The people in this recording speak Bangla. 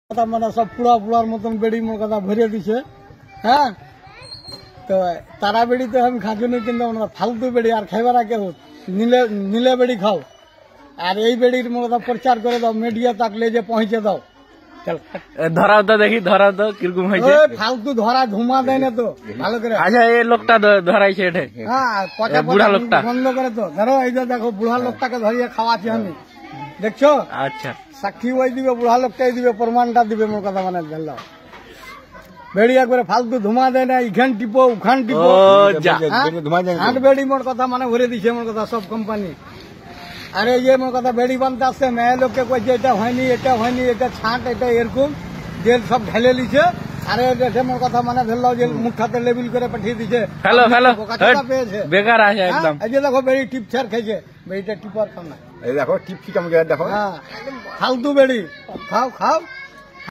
কথা মানে সব পুরা পুরার মতন বেড়ি মোর কথা ভরিয়ে দিছে। হ্যাঁ, তো তারা বেড়ি তো আমি খাচ্ছি কিন্তু ফালতু বেড়ি আর খাইবার আগে নীলে নীলে বেড়ি খাও, আর এই বেড়ির মোর কথা প্রচার করে দাও, মিডিয়া তাকলে যে পৌঁছে দাও। ধরাও তো দেখি, ধরাও তো কিরকম হয়েছে। ফালতু ধরা ধুমা দেয় না তো ভালো করে। আচ্ছা, এই লোকটা ধরাইছে এটা? হ্যাঁ, কথা বুড়া লোকটা বন্ধ করে তো ধরো। এই যে দেখো বুড়া লোকটাকে ধরিয়ে খাওয়াচ্ছি আমি, দেখছো? আচ্ছা, সাক্ষী ওই দিবে, বুড়া লোকটাই দিবে, প্রমাণটা দিবে। মোর কথা মানে গেল বেড়ি একবারে ফালতু ধুমা দেয় না, ইখান টিপো উখান টিপো। হাট বেড়ি মোর কথা মানে ভরে দিছে মোর কথা সব কোম্পানি। আরে ইয়ে মোর কথা বেড়ি বানতে আসছে, মেয়ে লোককে কইছে এটা হয়নি, এটা হয়নি, এটা ছাঁট, এটা এরকম জেল সব ঢেলে লিছে। আরে দেখে মোর কথা মানে ধরলো যে মুখাতে লেবিল করে পাঠিয়ে দিছে। হ্যালো হ্যালো, পেয়েছে বেকার আছে একদম। এই যে দেখো বেড়ি টিপ ছাড় খাইছে, বেড়িটা টিপার খাও না। এই দেখো টিপ কি কেমন দেখো। হ্যাঁ, ফালতু বেড়ি খাও খাও।